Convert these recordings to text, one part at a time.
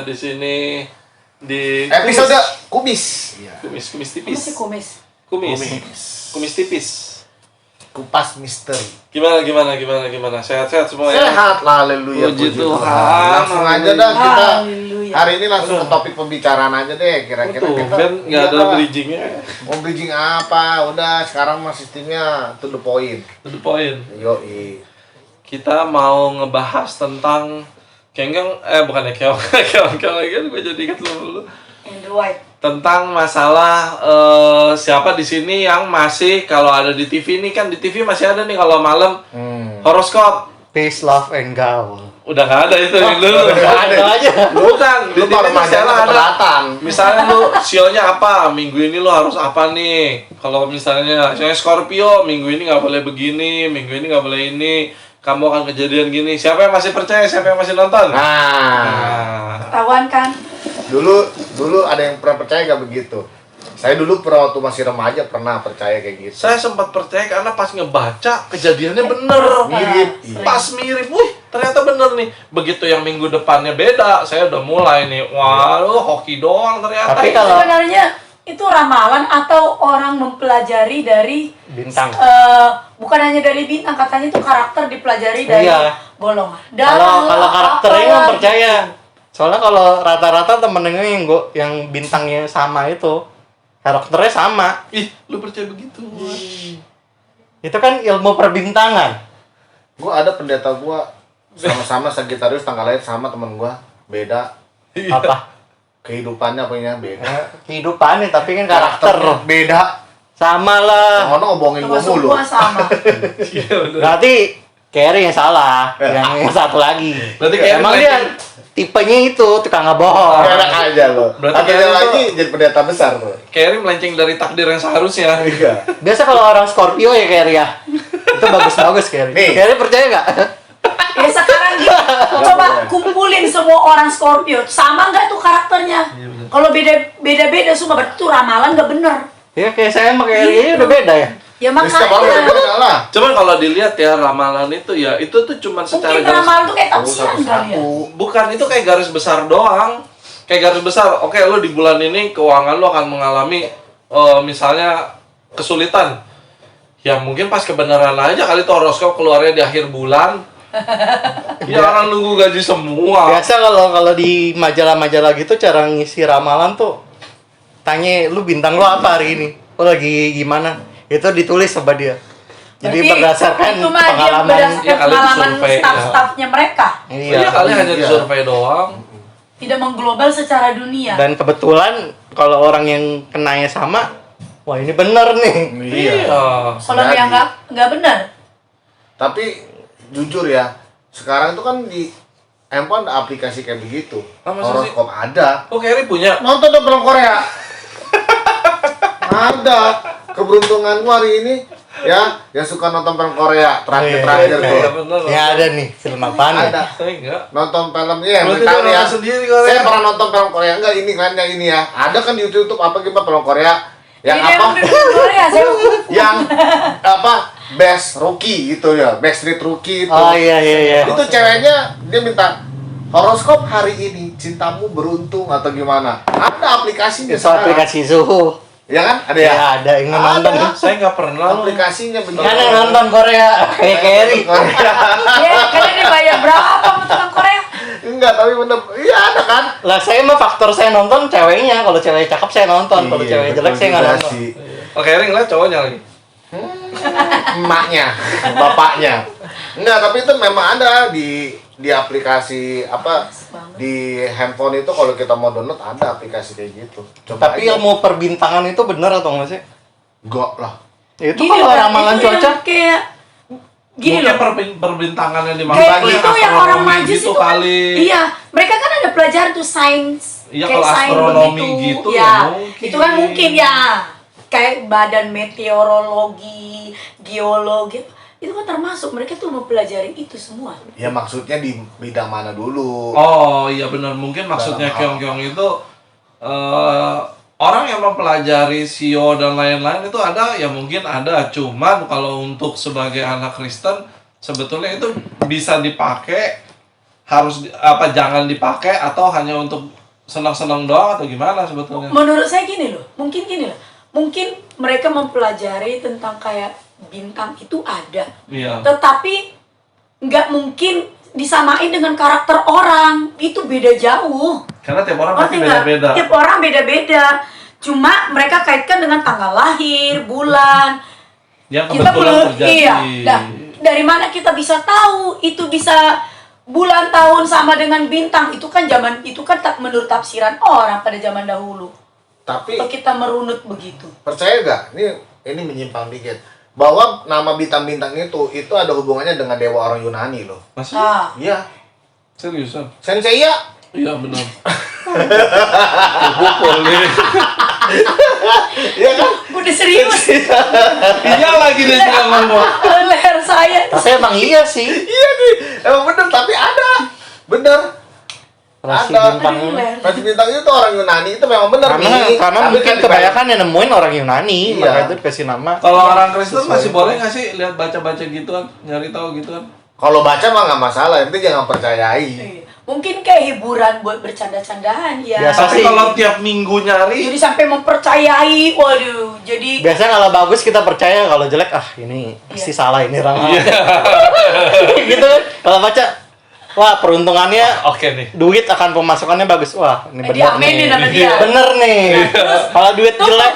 kita di sini di episode kumis. Kumis tipis. Kumis tipis. Kupas misteri. Gimana? Sehat-sehat semua ya? Sehat lah, haleluya. Puji Tuhan. Langsung aja dah kita. Haleluya. Hari ini langsung ke topik pembicaraan aja deh. Kira-kira kita nggak ada bridgingnya. mau bridging apa? Udah sekarang mah sistemnya to the point. To the point. Yoi. Kita mau ngebahas tentang bukan ya keong lagi gue jadi ingat dulu. Andrew White. Tentang masalah siapa di sini yang masih kalau ada di TV ini kan di TV masih ada nih kalau malam horoskop. Peace, love, and gaul. Udah nggak ada itu yang dulu. Nggak ada aja. Bukan, di Lu TV baru masih ada ada. keberatan. Misalnya lu sionya apa? Minggu ini lu harus apa nih? Kalau misalnya Scorpio, minggu ini nggak boleh begini, minggu ini nggak boleh ini. Kamu akan kejadian gini. Siapa yang masih percaya? Siapa yang masih nonton? Nah, Ketahuan kan? dulu ada yang pernah percaya gak begitu? Saya dulu pernah waktu masih remaja pernah percaya kayak gitu. Saya sempat percaya karena pas ngebaca kejadiannya bener. Mirip. Pas mirip. Wih, ternyata bener nih. Begitu yang minggu depannya beda, saya udah mulai nih. Waduh, hoki doang ternyata. Tapi kalau Sebenarnya itu ramalan atau orang mempelajari dari bintang. bukan hanya dari bintang, katanya itu karakter dipelajari dari Iya. golongan. Kalau karakternya apa nggak lagi? percaya. Soalnya kalau rata-rata temen-temen yang bintangnya sama itu karakternya sama. Ih, lu percaya begitu? Itu kan ilmu perbintangan. Gua ada pendeta gua sama-sama Sagittarius, tanggal lahir sama temen gua, beda Apa? kehidupannya punya beda. Kehidupannya tapi kan karakter beda. sama lah. Ngono ngomongin gua Termasuk mulu. gua sama. Iya bener. Berarti Carrie yang salah, yang satu lagi. Berarti kayak Emang dia tipenya itu tukang ngebohong. Enak aja lo. Berarti Tapi kayak lagi jadi pendeta besar tuh. Carrie melenceng dari takdir yang seharusnya. Iya. Biasa kalau orang Scorpio ya Carrie ya. Itu bagus-bagus Carrie. Nih. Carrie percaya nggak? Ya sekarang gitu, coba kumpulin semua orang Scorpio, sama nggak tuh karakternya? Kalau beda-beda semua, berarti itu ramalan nggak bener. Ya kayak saya sama Carrie udah beda ya. Ya Setiap orang makanya beda lah. Cuman kalau dilihat ya ramalan itu ya itu tuh cuman secara mungkin garis ramalan tuh kayak tafsiran kali ya. bukan itu kayak garis besar doang. Kayak garis besar. Oke, lu di bulan ini keuangan lu akan mengalami misalnya kesulitan. Ya mungkin pas kebenaran aja kali tuh horoskop keluarnya di akhir bulan. Ya orang nunggu gaji semua. Biasa kalau di majalah-majalah gitu cara ngisi ramalan tuh tanya lu bintang lu apa hari ini? Lu lagi gimana? Itu ditulis sama dia. Jadi Berarti berdasarkan itu mah dia pengalaman. berdasarkan Ya, kali pengalaman disurvei, ya. staff-staffnya mereka. Iya, kali hanya Iya. disurvei doang. Tidak mengglobal secara dunia. Dan kebetulan kalau orang yang kenanya sama, wah ini bener nih. Iya. Kalau Jadi. yang nggak benar, Tapi jujur ya, sekarang itu kan di handphone ada aplikasi kayak begitu. Ah, masa sih? Horoskop ada. Oh, Carrie punya. Nonton dong film Korea. Ada. Keberuntungan gua hari ini ya, yang suka nonton film Korea terakhir Iya, tuh. bener. Ya ada nih film apaan ya? Ada. Saya enggak. Nonton film yang Berarti tahu dia ya. nonton sendiri Korea. Saya pernah nonton film Korea enggak ini kan yang ini ya. Ada kan di YouTube apa gitu film Korea yang ini apa? emang di Korea saya Yang apa? Best Rookie gitu ya. Backstreet Rookie itu. Oh iya. Itu ceweknya dia minta horoskop hari ini cintamu beruntung atau gimana. Ada aplikasinya Itu sekarang. aplikasi suhu. Ya kan? Ada Ya ya? ada yang nonton. Ada. Saya nggak pernah loh. Aplikasinya begitu. Kan yang nonton Korea kayak Carrie. Korea. ya kalian dibayar berapa sama tukang Korea? Enggak, tapi bener. Iya ada kan? Lah saya mah faktor saya nonton ceweknya. Kalau cewek cakep saya nonton. Kalau Iya, cewek jelek betul saya nggak juga nonton. sih. Oh, Carrie ngeliat cowoknya lagi. Emaknya, bapaknya. Enggak, tapi itu memang ada di aplikasi apa di handphone itu kalau kita mau download ada aplikasi kayak gitu. Coba Tapi aja. ilmu perbintangan itu bener atau nggak sih? Enggak lah. Itu Gini kalau loh, ramalan itu yang cuaca. kayak gini Mungkin loh. perbintangan yang Kayak dimaksud itu yang orang astronomi majus gitu itu kan, kali. iya, mereka kan ada pelajaran tuh sains. Iya, kayak kalau sains astronomi begitu. gitu ya, ya mungkin. itu kan mungkin ya, kayak badan meteorologi, geologi, itu kan termasuk mereka tuh mempelajari itu semua. Ya maksudnya di bidang mana dulu? Oh iya benar, mungkin maksudnya Dalam hal- keong-keong itu orang yang mempelajari sio dan lain-lain itu ada ya mungkin ada, cuman kalau untuk sebagai anak Kristen sebetulnya itu bisa dipakai harus apa jangan dipakai atau hanya untuk senang-senang doang atau gimana sebetulnya? Menurut saya gini loh, mungkin mereka mempelajari tentang kayak bintang itu ada, Iya. tetapi nggak mungkin disamain dengan karakter orang, itu beda jauh. Karena tiap orang pasti Ngerti nggak? beda-beda. Tiap orang beda-beda. Cuma mereka kaitkan dengan tanggal lahir, bulan. Yang Kita kebetulan belum, terjadi. iya. Nah, dari mana kita bisa tahu itu bisa bulan tahun sama dengan bintang? Itu kan menurut tafsiran orang pada zaman dahulu. Tapi Kalau kita merunut begitu. percaya gak? Ini menyimpang dikit. Bahwa nama bintang-bintang itu ada hubungannya dengan dewa orang Yunani loh. Masih? Nah, Iya. Seriusan? Sensei ya. Iya benar. Boleh. Iya kan? udah serius. Iya lagi dia juga ngomong. Leher saya. Tapi emang iya sih. Iya nih. Emang bener tapi ada. Bener. Rasi Ada. bintang. Rasi bintang itu orang Yunani itu memang bener Karena nih. karena Tapi mungkin kan kebanyakan yang nemuin orang Yunani, Iya. makanya itu dikasih nama. Kalau orang Kristen Sesuai masih itu. boleh nggak sih lihat baca-baca gituan, nyari tahu gituan? kalau baca mah nggak masalah, itu jangan percayai. Iya. Mungkin kayak hiburan buat bercanda-candaan ya. Biasa Tapi sih. kalau tiap minggu nyari, Jadi sampai mempercayai, waduh. Jadi Biasanya kalau bagus kita percaya, kalau jelek ini pasti salah ini ramalan. Gitu kan. Kalau baca, wah peruntungannya oke nih. duit akan pemasukannya bagus. Wah, ini bener diamenin nih. sama dia. Bener nih. Kalau duit tuh jelek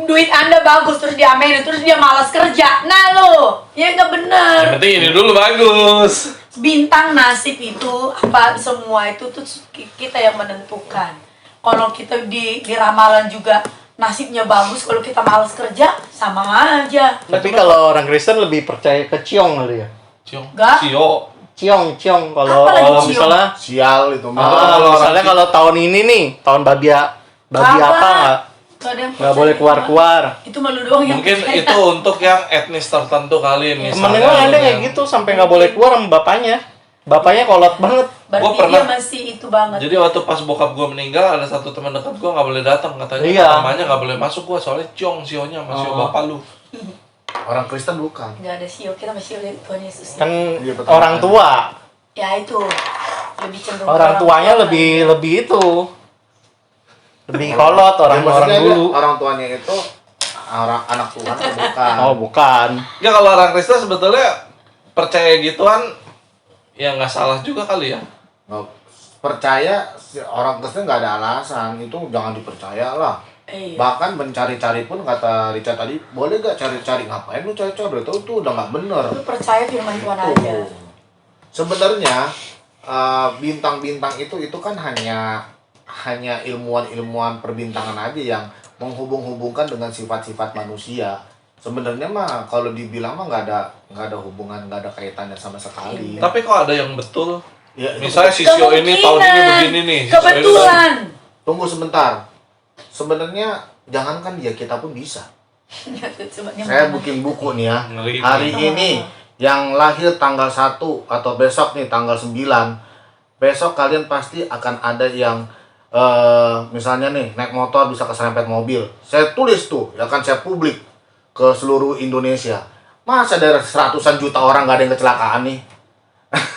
duit Anda bagus terus diamenin terus dia malas kerja. Nah lo, ya nggak bener. Yang penting ini dulu bagus. Bintang nasib itu apa semua itu tuh kita yang menentukan. Kalau kita di ramalan juga nasibnya bagus, kalau kita malas kerja sama aja. Tapi kalau orang Kristen lebih percaya ke ciong kali ya. Ciong. Nggak. Cio. Ciong kalau Apa lagi kalau ciong? misalnya Sial itu mah. kalau misalnya orang kalau tahun ini nih, tahun babi apa Nggak ada yang nggak percaya. boleh keluar-keluar. Itu malu doang yang Mungkin percaya. itu untuk yang etnis tertentu kali Temennya misalnya. gue ada yang- kayak gitu sampai nggak boleh keluar sama bapaknya. Bapaknya kolot banget. Berarti Gua pernah- dia masih itu banget. Jadi waktu pas bokap gue meninggal ada satu teman dekat gue nggak boleh datang katanya. Iya. Namanya nggak boleh masuk gue soalnya ciong sionya masih Oh. bapak lu. Orang Kristen bukan. Nggak ada sio, kita masih lihat Tuhan Yesus. Kan Iya, betul. orang tua. Ya itu lebih cenderung Orang tuanya tua. lebih itu. Lebih kolot Ya, orang maksudnya dulu. dia- orang tuanya itu orang anak Tuhan atau bukan? Oh, bukan. Ya kalau orang Kristen sebetulnya percaya gituan ya nggak salah juga kali ya. Nggak percaya orang Kristen nggak ada alasan, itu jangan dipercaya lah. Iya. Bahkan mencari-cari pun kata Richard tadi, boleh gak cari-cari, ngapain lu cari-cari, udah tahu tuh udah nggak bener. Lu percaya firman Tuhan aja. Tuh. Sebenarnya bintang-bintang itu kan hanya ilmuwan-ilmuwan perbintangan aja yang menghubung-hubungkan dengan sifat-sifat manusia. Sebenarnya mah kalau dibilang mah nggak ada hubungan, nggak ada kaitannya sama sekali. Tapi kok ada yang betul? Ya, itu Misalnya si Sio ini tahun ini begini nih. si Sio ini Kebetulan. tunggu sebentar. Sebenarnya jangankan dia, kita pun bisa. Saya bikin buku nih ya. Ngeri. Hari ini yang lahir tanggal 1 atau besok nih tanggal 9. Besok kalian pasti akan ada yang misalnya nih naik motor bisa keserempet mobil. Saya tulis tuh, ya kan saya publik ke seluruh Indonesia. Masa dari seratusan juta orang nggak ada yang kecelakaan nih?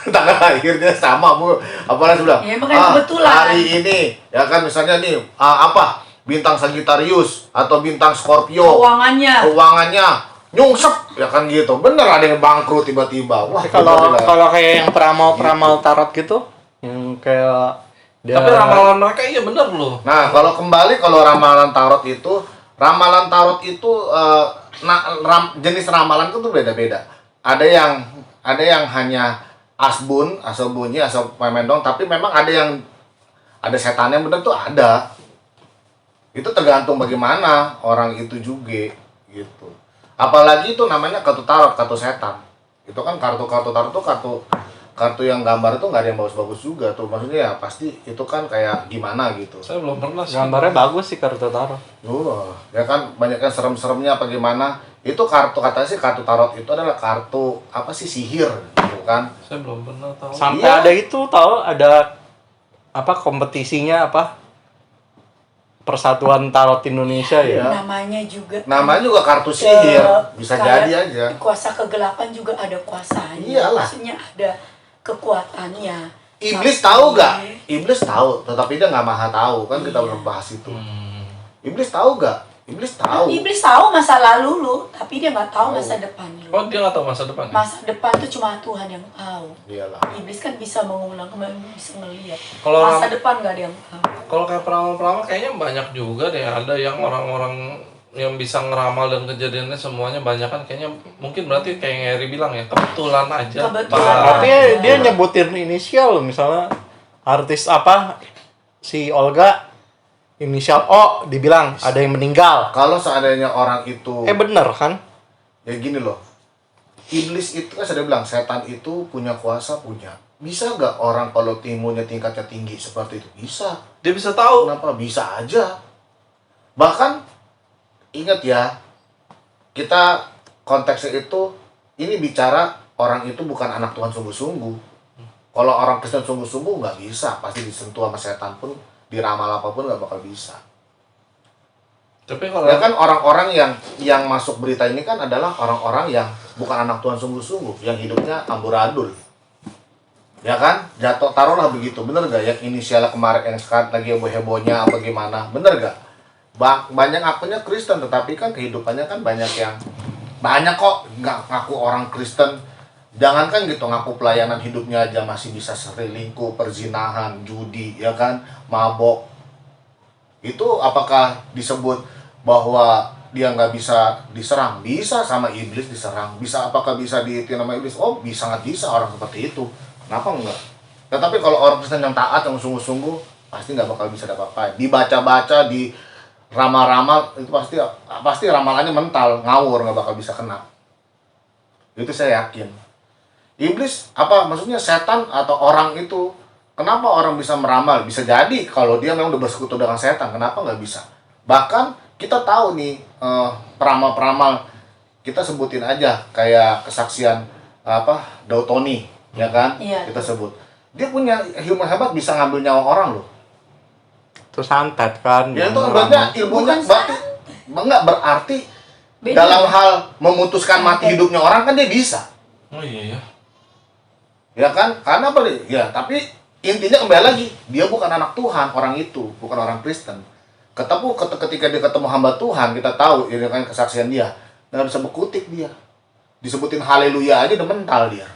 Tanggal lahirnya sama bu. Apalagi bilang, Ya, makanya kebetulan. hari ini ya kan misalnya nih apa bintang Sagittarius atau bintang Scorpio keuangannya nyungsep ya kan gitu, bener ada yang bangkrut tiba-tiba. Wah Kalau bener lah. kalau kayak yang peramal tarot gitu, yang kayak dia Tapi ramalan mereka iya bener loh. Nah kalau kembali kalau ramalan tarot itu jenis ramalan itu tuh beda-beda. Ada yang hanya asbun, asal bunyi, asal main dong, tapi memang ada setannya bener tuh ada. Itu tergantung bagaimana orang itu juga gitu. Apalagi itu namanya kartu tarot, kartu setan. Itu kan kartu tarot tuh kartu yang gambar itu nggak ada yang bagus-bagus juga tuh. Maksudnya ya pasti itu kan kayak gimana gitu. Saya belum pernah sih. gambarnya bagus sih kartu tarot. Ya kan banyak kan serem-seremnya apa gimana. Itu katanya sih kartu tarot itu adalah kartu apa sih sihir gitu kan. Saya belum pernah tahu. Sampai Iya. ada itu tahu ada apa kompetisinya apa? Persatuan Tarot Indonesia ya. Iya. Namanya juga kartu sihir, bisa kayak jadi aja. kuasa kegelapan juga ada kuasanya. Iyalah. Maksudnya ada kekuatannya. Iblis tahu gak? Iblis tahu, tetapi dia nggak maha tahu kan kita belum bahas itu. Iblis tahu gak? Iblis tahu. Iblis tahu masa lalu lu, tapi dia nggak tahu masa depan lu. Oh, dia nggak tahu masa depan. Masa depan tuh cuma Tuhan yang tahu. Iyalah. Iblis kan bisa mengulang kembali, bisa ngelihat. Kalau Masa orang- depan nggak ada yang tahu. Kalau kayak peramal-peramal kayaknya banyak juga deh, ada yang orang-orang yang bisa ngeramal dan kejadiannya semuanya banyak kan kayaknya, mungkin berarti kayak Ngeri bilang ya, kebetulan aja. Kebetulan. Tapi dia nyebutin inisial loh, misalnya artis apa si Olga inisial O dibilang ada yang meninggal. Kalau seandainya orang itu Bener kan? ya gini loh. Iblis itu kan sudah bilang setan itu punya kuasa, punya. Bisa nggak orang kalau ilmunya tingkatnya tinggi seperti itu? Bisa. Dia bisa tahu. Kenapa? Bisa aja. Bahkan ingat ya, kita konteksnya itu ini bicara orang itu bukan anak Tuhan sungguh-sungguh. Kalau orang Kristen sungguh-sungguh nggak bisa, pasti disentuh sama setan pun, diramal apapun nggak bakal bisa. Tapi kalau Ya kan orang-orang yang masuk berita ini kan adalah orang-orang yang bukan anak Tuhan sungguh-sungguh, yang hidupnya amburadul. Ya kan? Jatuh taruhlah begitu, bener gak? Yang inisialnya kemarin yang sekarang lagi heboh-hebohnya apa gimana, bener gak? Banyak akunnya Kristen, tetapi kan kehidupannya kan banyak kok nggak ngaku orang Kristen. Jangankan gitu, ngaku pelayanan hidupnya aja masih bisa selingkuh, perzinahan, judi, ya kan, mabok. Itu apakah disebut bahwa dia nggak bisa diserang? Bisa, sama iblis diserang. Bisa, apakah bisa diitin nama iblis? Oh, sangat bisa orang seperti itu. Kenapa enggak? Tetapi kalau orang Kristen yang taat, yang sungguh-sungguh, pasti nggak bakal bisa dapat. Dibaca-baca, di ramal-ramal, itu pasti ramalannya mental, ngawur, nggak bakal bisa kena. Itu saya yakin. Iblis, maksudnya setan atau orang itu, kenapa orang bisa meramal? Bisa jadi kalau dia memang udah bersekutu dengan setan, kenapa nggak bisa? Bahkan kita tahu nih, peramal-peramal, kita sebutin aja kayak kesaksian Daud Tony, ya kan? Iya. Kita sebut. Dia punya ilmu hebat, bisa ngambil nyawa orang loh. Itu santet kan. Ya itu yang berarti ngeramal. ilmunya Bukan berarti Beda. dalam hal memutuskan mati hidupnya orang kan dia bisa. oh iya ya. Ya kan? Karena apa nih? Ya, tapi intinya kembali lagi, dia bukan anak Tuhan, orang itu, bukan orang Kristen. Ketika dia ketemu hamba Tuhan, kita tahu ini kan kesaksian dia. Nggak bisa berkutik dia. Disebutin haleluya aja udah mental dia.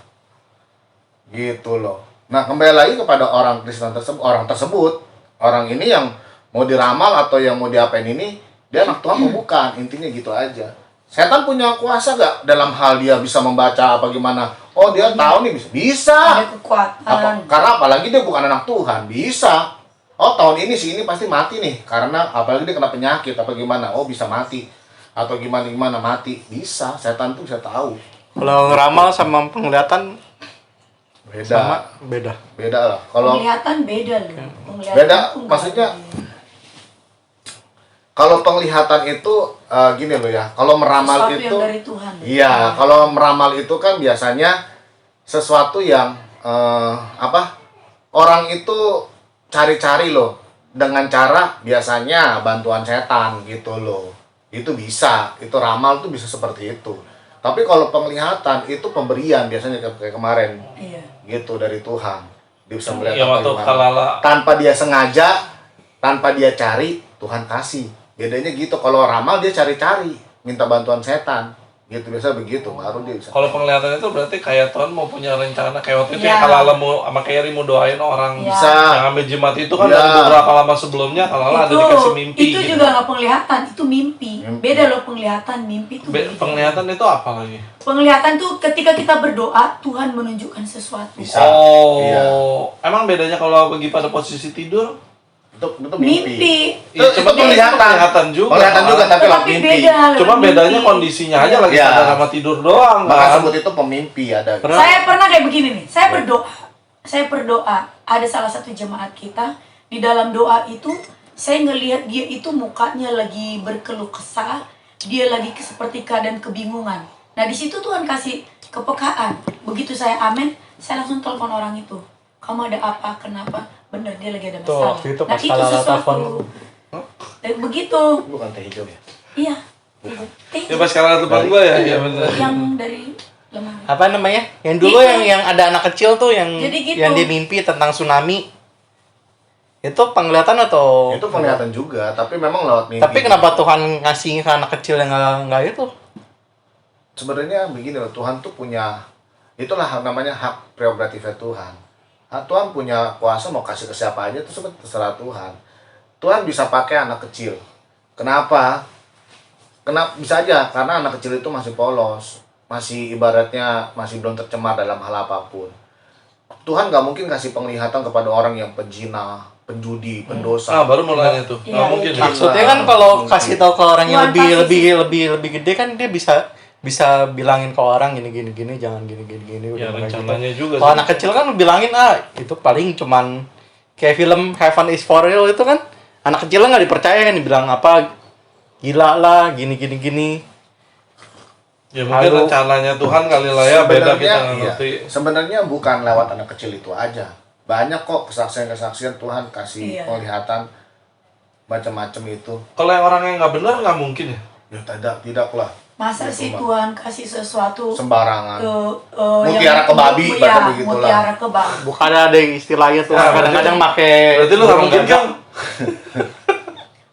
Gitu loh. Nah, kembali lagi kepada orang Kristen tersebut, orang ini yang mau diramal atau yang mau diapain ini, dia anak Tuhan mau bukan, intinya gitu aja. Setan punya kuasa gak dalam hal dia bisa membaca apa gimana? Oh, dia tahu nih bisa. Ada kekuatan. Karena apalagi dia bukan anak Tuhan, bisa. Oh, tahun ini si ini pasti mati nih karena apalagi dia kena penyakit apa gimana. Oh, bisa mati. Atau gimana mati. Bisa, setan tuh bisa tahu. Kalau ngeramal sama penglihatan Beda. beda. Beda lah. Kalau Penglihatan beda loh. Penglihatan beda, tuh nggak maksudnya ada. kalau penglihatan itu gini loh ya. Kalau meramal Sesuatu itu yang dari Tuhan. iya, kalau meramal itu kan biasanya sesuatu yang orang itu cari-cari loh dengan cara biasanya bantuan setan gitu loh. Itu bisa, itu ramal tuh bisa seperti itu. Tapi kalau penglihatan itu pemberian biasanya kayak kemarin Iya. gitu dari Tuhan. Dia bisa melihat Ya apa waktu gimana. kalala Tanpa dia sengaja, tanpa dia cari, Tuhan kasih. Bedanya gitu, kalau ramal dia cari-cari, minta bantuan setan. Gitu, biasa begitu, baru dia bisa. kalau penglihatan itu berarti kayak Tuhan mau punya rencana kayak waktu itu Iya. yang kalala mau sama Keri mau doain orang Iya. Bisa. yang ambil jimat itu kan Iya. dari beberapa lama sebelumnya kalala ada dikasih mimpi itu gitu. juga nggak penglihatan, itu mimpi. Mimpi. Beda loh penglihatan, mimpi itu beda. Penglihatan itu apa lagi? Penglihatan tuh ketika kita berdoa, Tuhan menunjukkan sesuatu. Bisa. Oh, Iya. emang bedanya kalau bagi pada posisi tidur? Itu mimpi. Mimpi. Itu penglihatan juga. Penglihatan juga, tapi lewat Tapi mimpi. beda. Cuma lewat bedanya mimpi. kondisinya aja lagi Iya. sadar sama tidur doang Maka kan. sebut itu pemimpi ada. Saya pernah kayak begini nih. Saya berdoa. Ada salah satu jemaat kita di dalam doa itu saya ngelihat dia itu mukanya lagi berkeluh kesah, dia lagi seperti keadaan kebingungan. Nah di situ Tuhan kasih kepekaan. Begitu saya amin, saya langsung telepon orang itu. Kamu ada apa? Kenapa? Bener dia lagi ada Tuh, masalah. waktu itu Nah pas itu Kalala sesuatu. telepon. Begitu. Bukan teh hijau ya? Iya. Ya pas kalian depan gua ya, iya bener. Yang dari lemah. Apa namanya? Yang dulu Gitu. yang ada anak kecil tuh yang Jadi gitu. yang dia mimpi tentang tsunami. Itu penglihatan atau Itu penglihatan juga, tapi memang lewat mimpi. Tapi kenapa Tuhan ngasih ke anak kecil yang nggak itu? Sebenarnya begini loh, Tuhan tuh punya, itulah namanya hak prerogatifnya Tuhan. Tuhan punya kuasa mau kasih ke siapa aja itu sebenarnya terserah Tuhan. Tuhan bisa pakai anak kecil. Kenapa? Kenapa bisa aja? Karena anak kecil itu masih polos, masih ibaratnya masih belum tercemar dalam hal apapun. Tuhan nggak mungkin kasih penglihatan kepada orang yang penzina, penjudi, pendosa. baru mau nanya tuh. Iya, Nggak mungkin. itu. Ya. Maksudnya kan kalau kasih tahu ke orang yang Tuhan pasti lebih gede kan dia bisa bilangin ke orang gini jangan gini Ya udah kayak gitu. rencananya juga. Kalau sih. anak kecil kan lu bilangin itu paling cuman kayak film Heaven is for Real itu kan anak kecil nggak dipercaya kan dibilang apa gila lah gini. Ya mungkin Halo. rencananya Tuhan kali lah ya beda kita nggak iya. ngerti. Sebenarnya bukan lewat anak kecil itu aja. Banyak kok kesaksian-kesaksian Tuhan kasih Iya. penglihatan macam-macam itu. Kalau yang orang yang nggak benar nggak mungkin ya. Ya tidak lah. Masa Gitu, sih Mbak. Tuhan kasih sesuatu Sembarangan. ke Mutiara ke babi, ya, ibaratnya begitulah. mutiara ke babi. Bukan ada istilahnya tuh Nah, kadang-kadang make Berarti lu nggak burung mungkin gagak. kan?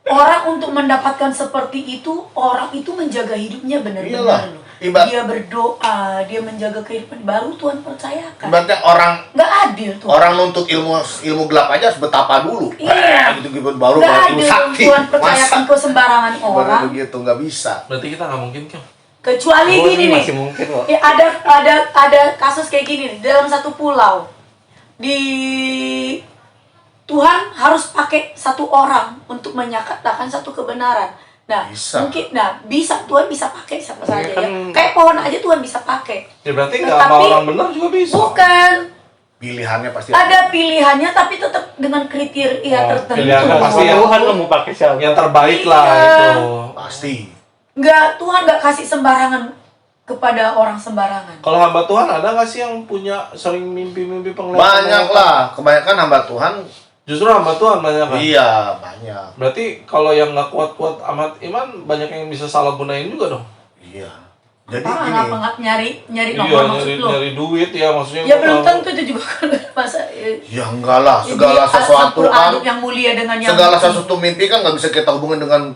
Orang untuk mendapatkan seperti itu, orang itu menjaga hidupnya Iyalah. benar-benar loh. Ibarat- Dia berdoa, dia menjaga kehidupan baru Tuhan percayakan. Ibaratnya orang Nggak adil tuh. orang nuntut ilmu gelap aja harus betapa dulu. Iya. Gitu baru Nggak ilmu adil sakti. Tuhan percayakan ke sembarangan Baru orang. begitu nggak bisa. Berarti kita nggak mungkin kan? Kecuali Oh, gini ini nih. masih mungkin kok. Ya, ada kasus kayak gini nih, dalam satu pulau. Di Tuhan harus pakai satu orang untuk menyatakan satu kebenaran. Nah, Bisa. bisa Tuhan bisa pakai siapa Ya, saja kan- ya. Kayak pohon aja Tuhan bisa pakai. Ya berarti nggak Tetapi- sama orang benar juga bisa. Bukan, Pilihannya pasti ada pilihannya tapi tetap dengan kriteria Oh, tertentu. pilihannya pasti ya. Tuhan lu mau pakai siapa? Yang terbaik lah Iya. itu. Pasti. Tuhan nggak kasih sembarangan kepada orang sembarangan. Kalau hamba Tuhan ada nggak sih yang punya sering mimpi-mimpi penglihatan? Banyak lah. Kebanyakan hamba Tuhan. Justru hamba Tuhan banyak kan? Iya banyak. Berarti kalau yang nggak kuat-kuat amat iman banyak yang bisa salah gunain juga dong. Iya. Jadi Ah, gini. ngapa nggak nyari Iya, nomor maksud nyari, lo? nyari duit ya maksudnya. Ya gua belum tahu. tentu itu juga kan masa Ya enggak lah. jadi Segala sesuatu campur kan. aduk yang mulia dengan yang Segala sesuatu mimpi kan nggak bisa kita hubungin dengan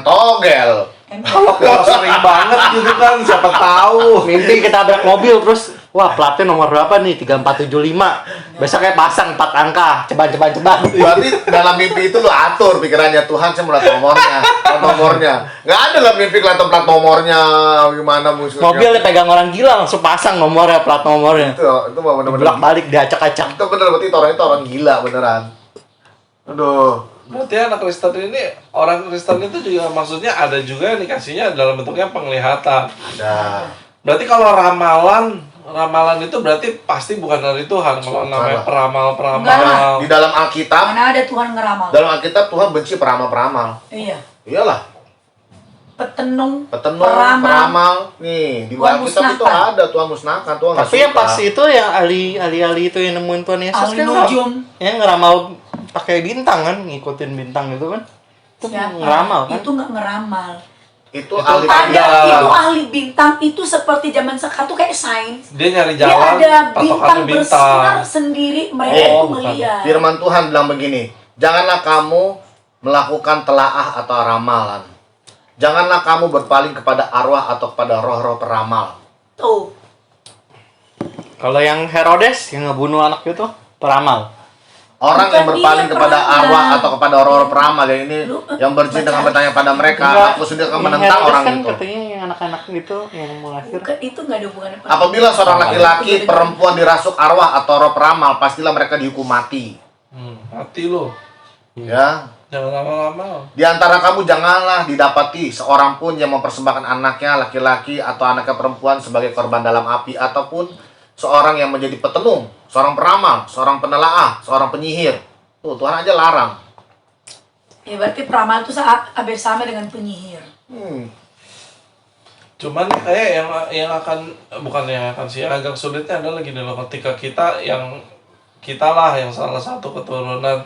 togel. Kalau sering banget gitu kan, siapa tahu. Mimpi kita tabrak mobil terus wah platnya nomor berapa nih 3475 besoknya pasang 4 angka ceban Berarti dalam mimpi itu lu atur pikirannya Tuhan saya mau lihat nomornya, plat nomornya. Nggak ada dalam mimpi kelihatan plat nomornya gimana musuhnya. mobil dipegang orang gila langsung pasang nomornya plat nomornya Itu mah bener-bener. bolak balik diacak-acak. Itu bener berarti itu orang gila beneran. Aduh. Berarti anak Kristen ini, orang Kristen itu juga maksudnya ada juga yang dikasihnya dalam bentuknya penglihatan. Nah, Berarti kalau ramalan itu berarti pasti bukan dari Tuhan. Kalau namanya peramal-peramal. di dalam Alkitab, mana ada Tuhan ngeramal. dalam Alkitab Tuhan benci peramal-peramal. Iya. Iyalah, Petenung, petenung, peramal. Nih, di Tuhan Alkitab itu musnahkan. ada Tuhan musnahkan, Tuhan nggak Tapi yang suka. pas itu yang ahli itu yang nemuin Tuhan Yesus ahli kan nujum. yang ngeramal pakai bintang kan ngikutin bintang itu kan itu Siapa? ngeramal kan. Itu nggak ngeramal. Itu Itu ahli ada. Itu ahli bintang itu seperti zaman sekarang tuh kayak sains. Dia nyari Dia jalan, ada patokannya bintang bintang. bersinar sendiri, mereka Oh, itu bukan. melihat. Firman Tuhan bilang begini, janganlah kamu melakukan telaah atau ramalan. Janganlah kamu berpaling kepada arwah atau kepada roh-roh peramal. Tuh. Kalau yang Herodes yang ngebunuh anak itu peramal. Orang Bukan yang berpaling dia kepada peramal. arwah atau kepada roh-roh peramal ya ini Lu, yang berzina dengan baca. bertanya pada mereka, Enggak, aku sendiri akan yang menentang Herodes orang kan itu. katanya yang anak-anak itu yang mau lahir. Bukan, itu nggak ada hubungannya. Apabila seorang Sama. laki-laki perempuan dirasuk arwah atau roh peramal, pastilah mereka dihukum mati. Hati lo. Ya, Jangan lama-lama. di antara kamu janganlah didapati seorang pun yang mempersembahkan anaknya laki-laki atau anaknya perempuan sebagai korban dalam api, ataupun seorang yang menjadi petenung, seorang peramal, seorang penelaah, seorang penyihir. Tuh, Tuhan aja larang. Ya berarti peramal itu hampir sama dengan penyihir. Cuman kayak yang akan bukan yang akan sih agak sulitnya adalah gini loh, ketika kita lah yang salah satu keturunan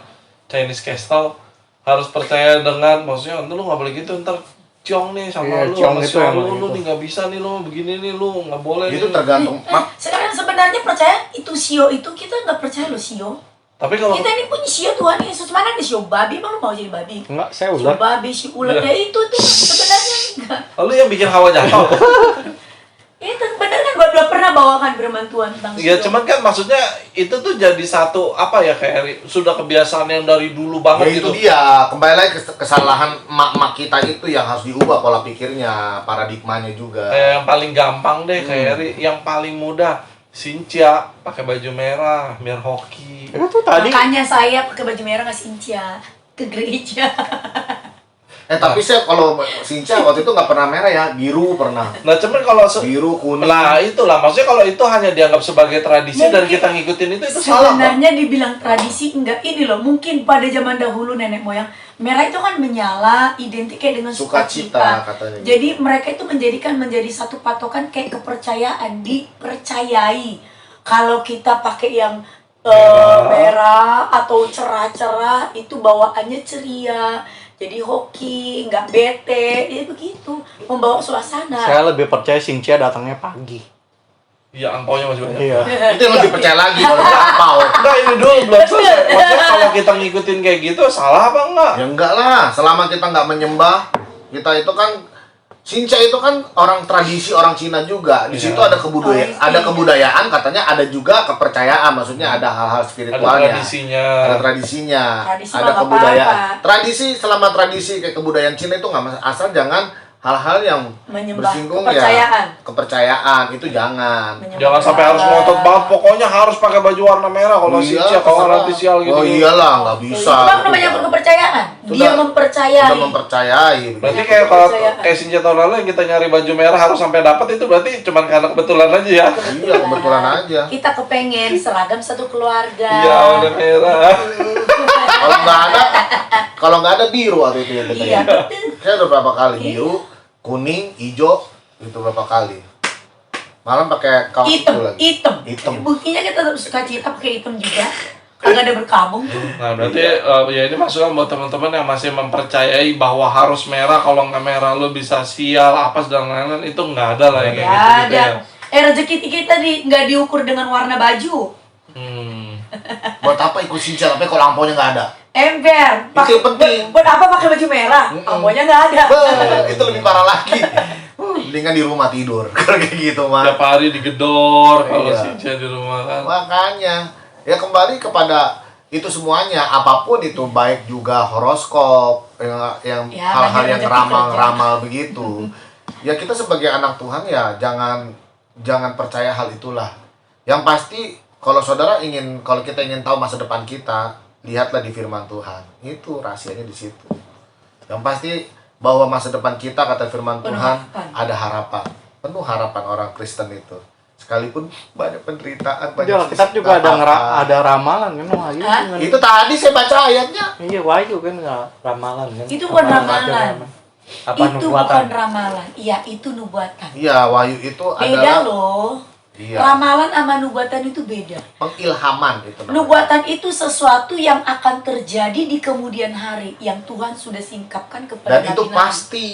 Chinese Castle harus percaya dengan maksudnya lu nggak boleh gitu ntar ciong nih sama Iya, lu, ciong sama itu si emang lu itu. nih nggak bisa nih lu begini nih lu nggak boleh Itu nih. tergantung Sekarang sebenarnya percaya itu sio itu kita nggak percaya loh sio. Tapi kalau Kita ini punya sio Tuhan Yesus, mana ada sio babi, emang lu mau jadi babi? Enggak, saya Sio ular. babi, sio ular, Iya. ya itu tuh sebenarnya enggak. lu yang bikin hawa jatuh. Itu bener kan gua udah pernah bawakan firman Tuhan tentang Ya sio. cuman kan maksudnya itu tuh jadi satu apa ya kayak sudah kebiasaan yang dari dulu ya banget itu gitu. dia, kembali lagi kesalahan emak-emak kita itu yang harus diubah pola pikirnya, paradigmanya juga. Kayak yang paling gampang deh kayak yang paling mudah Sincia pakai baju merah, biar hoki. Itu tadi Makanya saya pakai baju merah nggak Sincia ke gereja. Tapi saya kalau Sincia waktu itu nggak pernah merah ya, biru pernah. Nah cuman kalau Biru, kuning. nah itulah maksudnya kalau itu hanya dianggap sebagai tradisi dan Mungkin kita ngikutin itu salah Pak. Sebenarnya dibilang tradisi enggak, ini loh, mungkin pada zaman dahulu nenek moyang merah itu kan menyala, identik kayak dengan Sukacita, sukacita. katanya. Jadi mereka itu menjadi satu patokan kayak kepercayaan, dipercayai. Kalau kita pakai yang merah atau cerah-cerah itu bawaannya ceria, jadi hoki, nggak bete, jadi begitu, membawa suasana. saya lebih percaya Sincia datangnya pagi. Iya angpaunya masih banyak. Iya. Itu yang lebih percaya lagi kalau angpau. Enggak ini dulu belum selesai. Maksudnya kalau kita ngikutin kayak gitu salah apa enggak? Ya enggak lah, selama kita nggak menyembah, kita itu kan Sincia itu kan orang tradisi orang Cina juga. Di situ ada kebudayaan, katanya ada juga kepercayaan, maksudnya ada hal-hal Ada spiritualnya. tradisinya. Ada tradisinya, Tradisi ada mah nggak kebudayaan. apa-apa. Tradisi selama tradisi kayak kebudayaan Cina itu nggak asal jangan hal-hal yang Menyembah bersinggung kepercayaan. ya kepercayaan itu jangan. Jangan sampai harus ngotot banget, pokoknya harus pakai baju warna merah kalau Iya, Sincia, kalau terserah. nanti sial gitu. Oh iyalah, nggak bisa. Itu kan gitu namanya kan. kepercayaan. Itu Dia udah- mempercayai. Udah mempercayai. Berarti Yang kayak kalau kepercayaan. kayak Sincia tahun lalu yang kita nyari baju merah harus sampai dapat itu berarti cuma karena kebetulan aja ya. Iya, kebetulan aja. Kita kepengen seragam satu keluarga. Iya, warna merah. Kalau nggak ada biru waktu itu ya kita. Iya. ya. Saya udah berapa kali biru, kuning, hijau, itu berapa kali. Malam pakai kaos Hitam, itu lagi. hitam. Buktinya kita tetap suka cita pakai hitam juga. Kagak ada berkabung. Nah, berarti ya ini maksudnya buat teman-teman yang masih mempercayai bahwa harus merah, kalau nggak merah lu bisa sial, apa dan lain-lain, itu nggak ada lah yang kayak Nggak gitu ada. ya. Rezeki kita nggak diukur dengan warna baju. Buat apa ikut Sincia tapi kalau lampunya nggak ada? Ember. Itu yang penting. Buat apa pakai baju merah? Ambonya nggak ada. Itu lebih parah lagi. Mendingan di rumah tidur kalau kayak gitu mah. Tiap hari digedor kalau Iya. Sincia di rumah kan. Makanya ya kembali kepada itu semuanya, apapun itu, baik juga horoskop yang Ya, hal-hal banyak yang rezeki ramal-ramal begitu. Ya kita sebagai anak Tuhan ya jangan percaya hal itulah. Yang pasti kalau saudara kalau kita ingin tahu masa depan kita, lihatlah di firman Tuhan. Itu rahasianya di situ. Yang pasti bahwa masa depan kita, kata firman Penuh Tuhan, harapan. ada harapan. Penuh harapan orang Kristen itu. Sekalipun banyak penderitaan, banyak Di Alkitab juga apa-apa. ada ramalan kan Wahyu Hah? kan. Itu tadi saya baca ayatnya. Iya Wahyu kan nggak ramalan kan. Itu bukan Apa ramalan. Apa Itu nubuatan? bukan ramalan. Iya, itu nubuatan. Iya, Wahyu itu Beda adalah loh. iya, Ramalan sama nubuatan itu beda. pengilhaman itu. namanya. Nubuatan itu sesuatu yang akan terjadi di kemudian hari yang Tuhan sudah singkapkan kepada Dan itu nabi-nabi. pasti.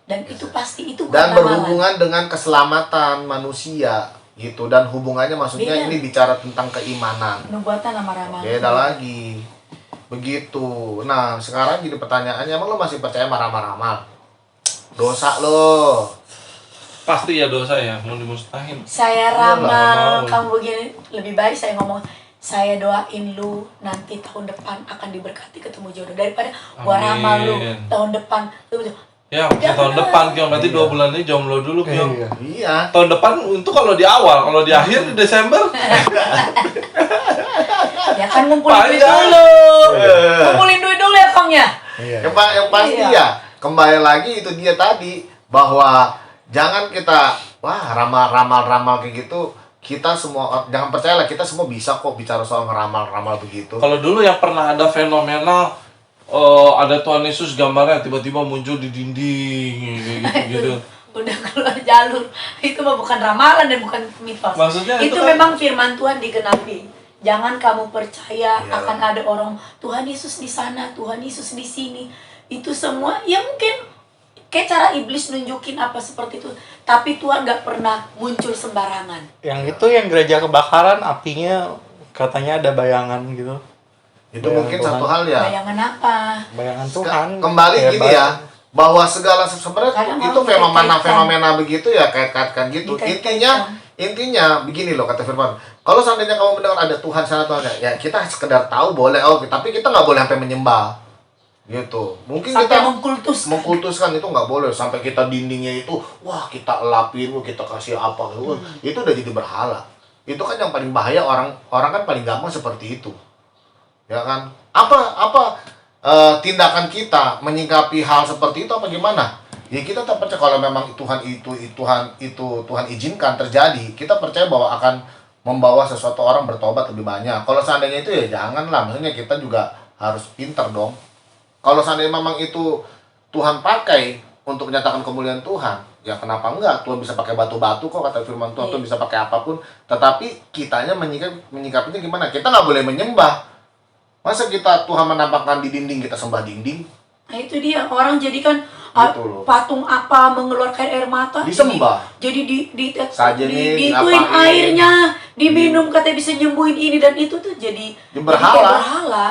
Dan itu pasti itu bukan Dan ramalan. berhubungan dengan keselamatan manusia gitu, dan hubungannya maksudnya Beda. ini bicara tentang keimanan. Nubuatan sama ramalan. Beda lagi. Begitu. Nah, sekarang jadi pertanyaannya, emang lo masih percaya ramal-ramal? Dosa lo. Pasti ya dosa ya, mau dimusnahin. Saya Iya, ramal, ramal. kamu begini, lebih baik saya ngomong, saya doain lu nanti tahun depan akan diberkati ketemu jodoh daripada gua Amin. ramal lu tahun depan lu Ya, masih tahun depan Kiong, berarti 2 bulan ini jomblo dulu Kiong. Iya. Iya. Tahun depan itu kalau di awal, kalau di akhir di Desember ya kan ngumpulin duit Panjang. dulu. Eh. Ngumpulin duit dulu ya Kong ya. Iya. Yang pasti Iya. ya, kembali lagi itu dia tadi, bahwa jangan kita ramal kayak gitu. Kita semua jangan percayalah, kita semua bisa kok bicara soal ngeramal begitu. kalau dulu yang pernah ada fenomenal ada Tuhan Yesus gambarnya tiba-tiba muncul di dinding kayak gitu. Udah keluar jalur. Itu mah bukan ramalan dan bukan mitos. Maksudnya itu itu kan- memang firman Tuhan digenapi. Jangan kamu percaya Iyalah. akan ada orang Tuhan Yesus di sana, Tuhan Yesus di sini. Itu semua ya mungkin kayak cara iblis nunjukin apa seperti itu. Tapi Tuhan gak pernah muncul sembarangan. Yang itu yang gereja kebakaran apinya katanya ada bayangan gitu. Itu Bayangan mungkin Tuhan. satu hal ya. Bayangan apa? Bayangan Tuhan. Kembali Kayak gini ya, bahwa segala sebenarnya Kadang itu orang fenomena begitu ya, kait-kaitkan gitu. Dikait-kaitkan. Intinya begini loh kata Firman. Kalau seandainya kamu mendengar ada Tuhan sana Tuhan ya kita sekedar tahu boleh, tapi kita nggak boleh sampai menyembah gitu. Mungkin Sampai kita mengkultuskan. itu nggak boleh sampai kita dindingnya itu wah kita elapin, kita kasih apa gitu. Itu udah jadi berhala. Itu kan yang paling bahaya, orang kan paling gampang seperti itu. Ya kan? Apa tindakan kita menyikapi hal seperti itu apa gimana? Ya kita tak percaya kalau memang Tuhan Tuhan izinkan terjadi, kita percaya bahwa akan membawa sesuatu orang bertobat lebih banyak. Kalau seandainya itu ya janganlah, maksudnya kita juga harus pinter dong. Kalau seandainya memang itu Tuhan pakai untuk menyatakan kemuliaan Tuhan, ya kenapa enggak? Tuhan bisa pakai batu-batu kok kata firman Tuhan, Tuhan bisa pakai apapun. Tetapi kitanya menyikapinya gimana? Kita nggak boleh menyembah. Masa kita Tuhan menampakkan di dinding, kita sembah dinding? Nah itu dia, orang jadikan Gitu loh. patung apa mengeluarkan air mata. Disembah. Jadi Sajenin, diituin diapain. airnya, diminum katanya bisa nyembuhin ini dan itu tuh jadi berhala. kayak berhala.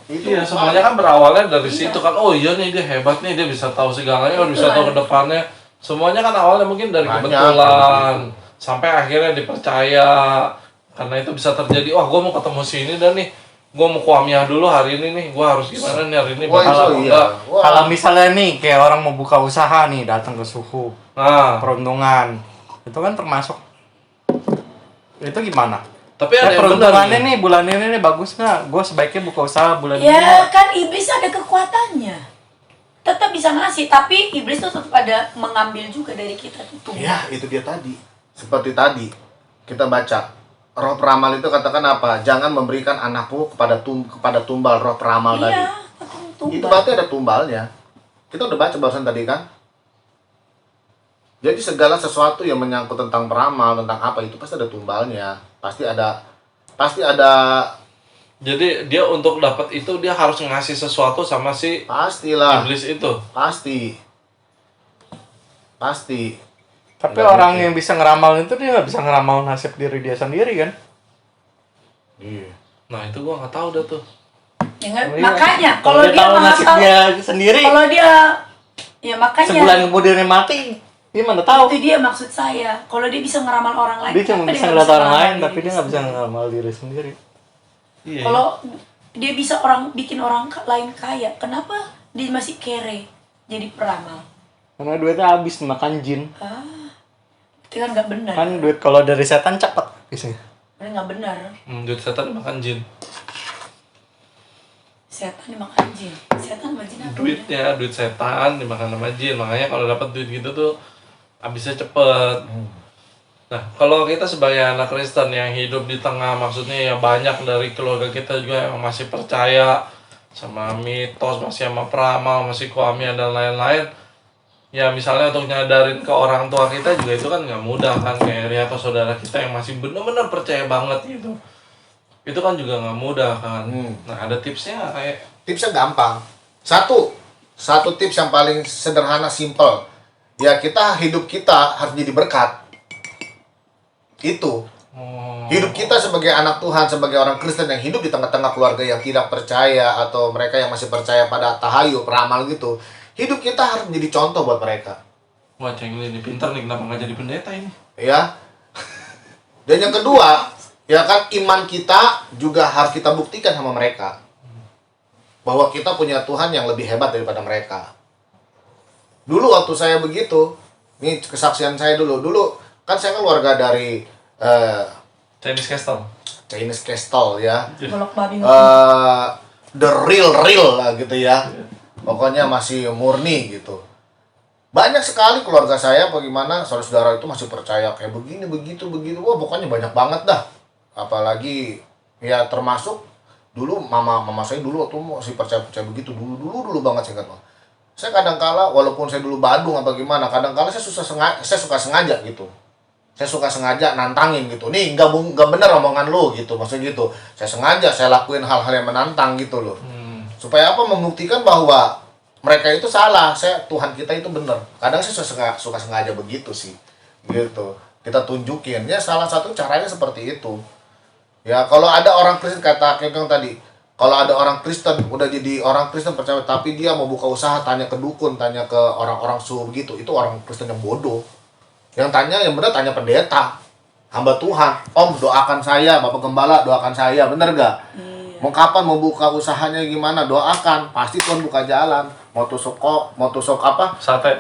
Itu Iya, semuanya kan berawalnya dari Iya. situ kan. Oh iya nih dia hebat nih, dia bisa tahu segalanya, Betul. bisa tahu ke depannya. Semuanya kan awalnya mungkin dari Banyak, kebetulan sampai akhirnya dipercaya. Karena itu bisa terjadi, wah gue mau ketemu sini dan nih gue mau kuamiah dulu hari ini nih, gue harus gimana nih hari ini Wah, bakal itu apa iya. enggak. Wah. Kalau misalnya nih kayak orang mau buka usaha nih datang ke suku Nah, peruntungan itu kan termasuk itu gimana? tapi ada yang benar peruntungannya nih. nih bulan ini nih bagus nggak? Gue sebaiknya buka usaha bulan ini. Ya kan iblis ada kekuatannya. Tetap bisa ngasih, tapi iblis tuh tetap ada mengambil juga dari kita tuh. Ya, itu dia tadi. Seperti tadi kita baca roh peramal itu katakan apa? Jangan memberikan anakmu kepada tumbal roh peramal tadi. Iya, tumbal. Itu berarti ada tumbalnya. Kita udah baca barusan tadi kan? Jadi segala sesuatu yang menyangkut tentang peramal, tentang apa itu pasti ada tumbalnya. Pasti ada Jadi dia untuk dapat itu dia harus ngasih sesuatu sama si pastilah. iblis itu. Pasti. Tapi Nggak orang mungkin. yang bisa ngeramal itu dia nggak bisa ngeramal nasib diri dia sendiri kan? Iya. Nah itu gua nggak tahu dah tuh. Ya nggak? Oh, iya. Makanya kalau dia tahu nasib menghafal, dia sendiri, kalau dia ya makanya sebulan kemudian dia mati, dia mana tahu? itu dia maksud saya. Kalau dia bisa ngeramal orang lain, Dia cuma kenapa bisa nggak ngeliat orang ngeramal lain, diri tapi dia nggak bisa ngeramal diri sendiri. Iya. Kalau dia bisa bikin orang lain kaya, kenapa dia masih kere jadi peramal? Karena duitnya habis makan jin. Itu kan nggak benar. Kan duit kalau dari setan cepet biasanya. Itu nggak benar. Duit setan makan jin. Setan dimakan jin. Setan makan jin apa? Duitnya duit setan dimakan sama jin, makanya kalau dapat duit gitu tuh habisnya cepet. Nah kalau kita sebagai anak Kristen yang hidup di tengah, maksudnya ya banyak dari keluarga kita juga yang masih percaya sama mitos, masih sama peramal, masih kuamiah dan lain-lain. Ya misalnya untuk nyadarin ke orang tua kita juga itu kan nggak mudah kan, kayak Ria atau saudara kita yang masih benar-benar percaya banget gitu. Itu kan juga nggak mudah kan. Nah ada tipsnya nggak kayak Tipsnya gampang. Satu tips yang paling sederhana, simple. Ya hidup kita harus jadi berkat. Itu. Hidup kita sebagai anak Tuhan, sebagai orang Kristen yang hidup di tengah-tengah keluarga yang tidak percaya atau mereka yang masih percaya pada tahayu, peramal gitu. Hidup kita harus menjadi contoh buat mereka. wah ceng ini pintar nih, kenapa nggak jadi pendeta ini? Ya. Dan yang kedua, ya kan iman kita juga harus kita buktikan sama mereka. Bahwa kita punya Tuhan yang lebih hebat daripada mereka. Dulu waktu saya begitu, ini kesaksian saya dulu. Dulu kan saya keluarga dari Chinese Castle. Chinese Castle ya. Golok babi The real lah gitu ya. Pokoknya masih murni gitu. Banyak sekali keluarga saya bagaimana saudara-saudara itu masih percaya kayak begini, begitu. Wah, pokoknya banyak banget dah. Apalagi ya termasuk dulu mama saya dulu waktu masih percaya begitu dulu banget saya ingat. Saya kadang-kala walaupun saya dulu badung apa gimana, kadang-kala saya suka sengaja gitu. Saya suka sengaja nantangin gitu. Nih, nggak bener omongan lu gitu. Maksudnya gitu. Saya sengaja saya lakuin hal-hal yang menantang gitu loh. Supaya apa? Membuktikan bahwa mereka itu salah, Tuhan kita itu benar. Kadang saya suka sengaja begitu sih, gitu. Kita tunjukin, ya salah satu caranya seperti itu. Ya kalau ada orang Kristen, kata Kekong tadi, kalau ada orang Kristen udah jadi orang Kristen percaya, tapi dia mau buka usaha tanya ke dukun, tanya ke orang-orang suhu begitu, itu orang Kristen yang bodoh. Yang tanya yang benar tanya pendeta, hamba Tuhan. Om doakan saya, Bapak Gembala doakan saya, bener gak? Mau kapan mau buka usahanya gimana, doakan, pasti Tuhan buka jalan. Mau tusuk apa? Sate.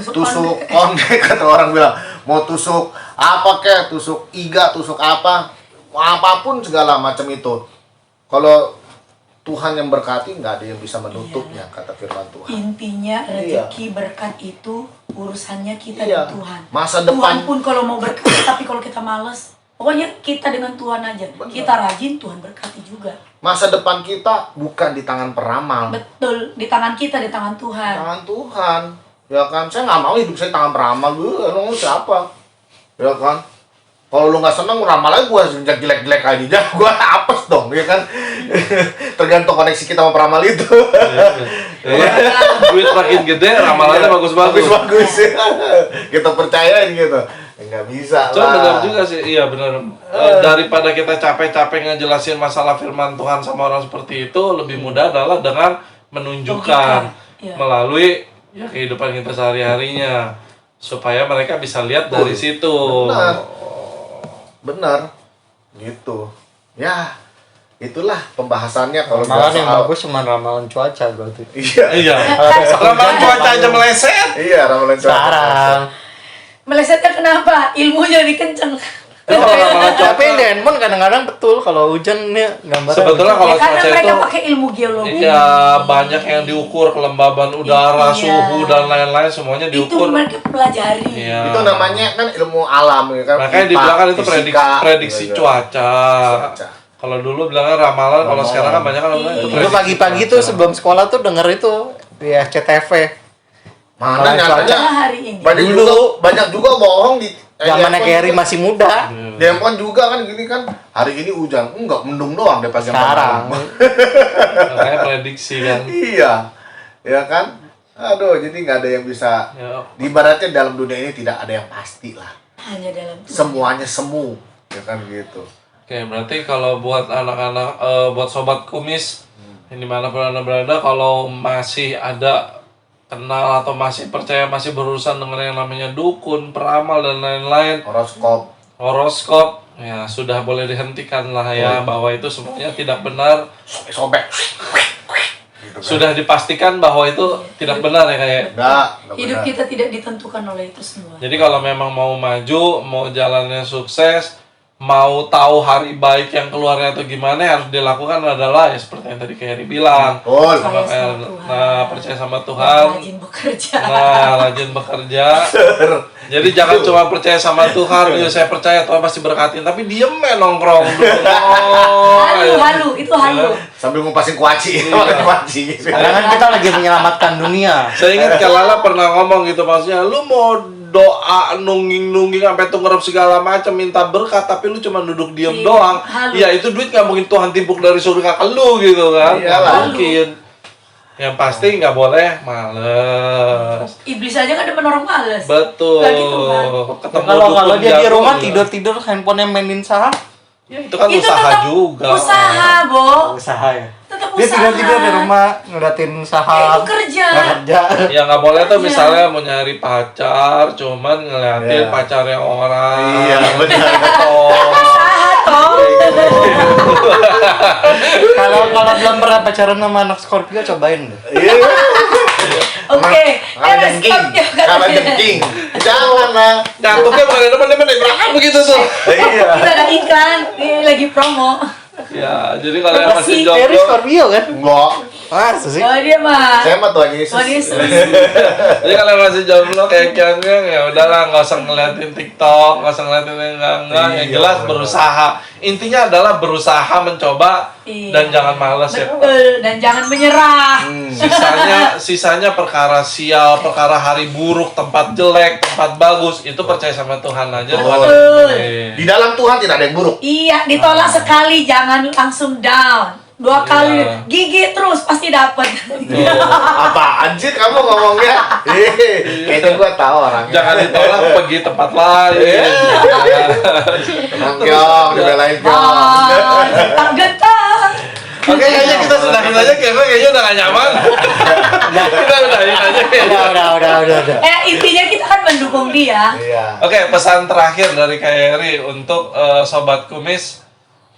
Tusuk konde kata orang bilang. Mau tusuk apa kek, tusuk iga, tusuk apa, apapun segala macam itu. Kalau Tuhan yang berkati, nggak ada yang bisa menutupnya, kata firman Tuhan. Intinya rezeki berkat itu urusannya kita Iya. dan Tuhan. Masa Tuhan depan pun kalau mau berkati, tapi kalau kita males, pokoknya kita dengan Tuhan aja. Benar. Kita rajin, Tuhan berkati juga. masa depan kita bukan di tangan peramal, Betul, di tangan kita, di tangan Tuhan. tangan Tuhan. Ya kan, saya nggak mau hidup saya tangan peramal. Gue lu siapa? Ya kan. Kalau lu nggak seneng ramalan gue jelek-jelek aja, gue apes dong, ya kan. Tergantung koneksi kita sama peramal itu. Duit makin gede, ramalannya bagus-bagus. Bagus. Kita percayain gitu. Nggak bisa Cuma lah. benar juga sih, iya benar. Daripada kita capek-capek ngejelasin masalah firman Tuhan sama orang seperti itu, lebih mudah adalah dengan menunjukkan Iya. melalui ya kehidupan kita sehari-harinya, supaya mereka bisa lihat dari situ. Benar. Gitu. Ya, itulah pembahasannya kalau Ramalan yang soal- bagus cuma ramalan cuaca berarti. Iya. Iya. Ramalan cuaca aja meleset. Iya, ramalan cuaca. Sekarang. Melesetnya kenapa? Ilmunya lebih kenceng. Itu kalau ramalan cuaca. Tapi di handphone kadang-kadang betul kalau hujannya gambarnya. Sebetulnya kalau Ya, karena cuaca mereka itu pakai ilmu geologi. ya banyak yang diukur, kelembaban udara, Iya. suhu dan lain-lain semuanya Itu diukur. mereka pelajari. Iya. Itu namanya kan ilmu alam ya kan. Makanya IPA, dibilang kan itu fisika, prediksi gitu. cuaca. Cuaca. Kalau dulu bilangnya ramalan, kalau sekarang kan banyak kan namanya itu Iya. Gue prediksi pagi-pagi cuaca. tuh sebelum sekolah tuh denger itu di SCTV. Mana Ramalan nyatanya Karena hari ini. banyak juga bohong di Zamannya di Kerry handphone masih muda. juga. Di handphone juga kan gini kan, hari ini hujan, enggak mendung doang deh pas jam Sekarang. malam. Makanya prediksi kan. Iya, ya kan. Aduh, jadi nggak ada yang bisa. Ya, Ibaratnya dalam dunia ini tidak ada yang pasti lah. Hanya dalam Tuhan. Semuanya semu, ya kan gitu. Oke, berarti kalau buat anak-anak, buat sobat kumis, dimanapun anda berada, kalau masih ada kenal atau masih percaya, masih berurusan dengan yang namanya dukun, peramal dan lain-lain, horoskop, ya sudah boleh dihentikan lah ya, bahwa itu semuanya tidak benar. Sobek. Gitu kan. Sudah dipastikan bahwa itu tidak benar ya kayak. Enggak Hidup benar. kita tidak ditentukan oleh itu semua. Jadi kalau memang mau maju, mau jalannya sukses, mau tahu hari baik yang keluarnya atau gimana, yang harus dilakukan adalah ya seperti yang tadi Kerry bilang. Betul. Percaya sama Nah, Tuhan. percaya sama Tuhan. Rajin bekerja. Nah, rajin bekerja. Jadi jangan cuma percaya sama Tuhan, ya saya percaya Tuhan pasti berkatin, tapi diem nongkrong dulu. Halu, itu halu. Sambil ngupasin kuaci, makan kuaci gitu. Kadang kan kita lagi menyelamatkan dunia. Saya ingat Kalala pernah ngomong gitu, maksudnya lu mau doa nungging sampai tunggurup segala macam minta berkat, tapi lu cuma duduk diem Iya, doang. halu. Ya itu duit nggak mungkin Tuhan timpuk dari surga ke lu gitu kan? Nggak Iyalah. mungkin. Yang pasti nggak boleh males. Iblis aja kan depan orang males. Betul. Lagi Tuhan. Ketemu Kalau dukun dia di jago, rumah ya. tidur-tidur handphonenya mainin saham, Ya, itu kan Itu usaha tetap juga. Usaha, Bo. usaha ya. Tetap Dia usaha. tidur-tidur di rumah ngeliatin saham. Itu kerja. Nggak kerja. Ya nggak boleh tuh Iya. misalnya mau nyari pacar, cuman ngeliatin Iya. pacarnya orang. Iya, benar. Usaha toh. Kalau belum pernah pacaran sama anak Scorpio cobain deh. Iya. Oke. Kalau jengking, Scorpio kalau katanya. jengking. Jangan lah. Ngantuknya bukan depan-depan Ibrahim begitu tuh. Iya. Kita ada iklan, ini lagi promo. Ya, jadi kalau yang masih Makasih, Kerry jomblo, Scorpio kan? Enggak. Masa sih? Oh dia mah. Saya mah Tuhan Yesus. Tuhan Yesus. jadi kalau yang masih jomblo kayak Kyang ya udahlah, nggak usah ngeliatin TikTok, nggak usah ngeliatin yang enggak, yang Iya, jelas benar. berusaha. Intinya adalah berusaha mencoba Iya. dan jangan malas ya. Betul, dan jangan menyerah. Sisanya perkara sial, perkara hari buruk, tempat jelek, tempat bagus, itu percaya sama Tuhan aja. Tuhan Betul. Iya. Di dalam Tuhan tidak ada yang buruk. Iya, ditolak sekali, jangan langsung down. 2 kali Iya. gigi terus pasti dapat. Apaan sih kamu ngomongnya? Kayaknya gua tahu orangnya. Jangan ditolak, pergi tempat lain. Iya. Nongkyong, dibelain Kyong. Gentar-gentar. Oke, kayaknya kita sudahin aja kayaknya udah gak nyaman. Kita udahin aja kayaknya. Udah. Intinya kita kan mendukung dia. Iya. Oke, pesan terakhir dari Kak Eri untuk Sobat Kumis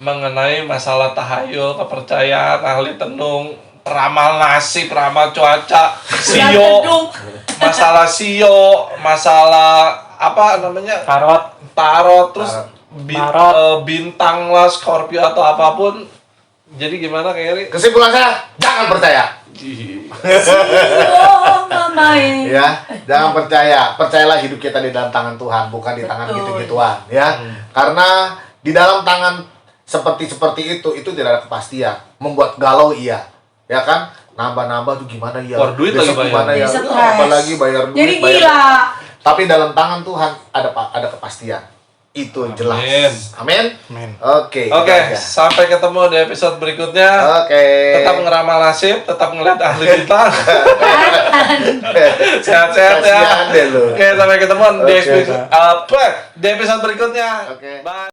mengenai masalah tahayul, kepercayaan, ahli tenung, peramal nasib, peramal cuaca, sio, Gedung. masalah sio, masalah apa namanya? Tarot, terus Tarot. bintang lah, Scorpio atau apapun. Jadi gimana Kak Eri? Kesimpulan saya, jangan percaya. Oh, mamae. Ya, jangan percaya. Percayalah hidup kita di dalam tangan Tuhan, bukan di tangan Betul. gitu-gituan, ya. Karena di dalam tangan seperti itu tidak ada kepastian. Membuat galau iya, ya kan? Nambah-nambah tuh gimana ya? Keluar duit Besok lagi bayar. gimana ya? Stres. Apalagi bayar duit. Jadi bayar. gila. Tapi dalam tangan Tuhan ada kepastian. Itu jelas. Amin. Amin. Oke. Oke, itu aja. sampai ketemu di episode berikutnya. Oke. Tetap ngeramal nasib, tetap ngeliat ahli bintang. Sehat-sehat ya. Kasihan deh lu. Oke, sampai ketemu di Oke. di episode berikutnya. Oke. Bye.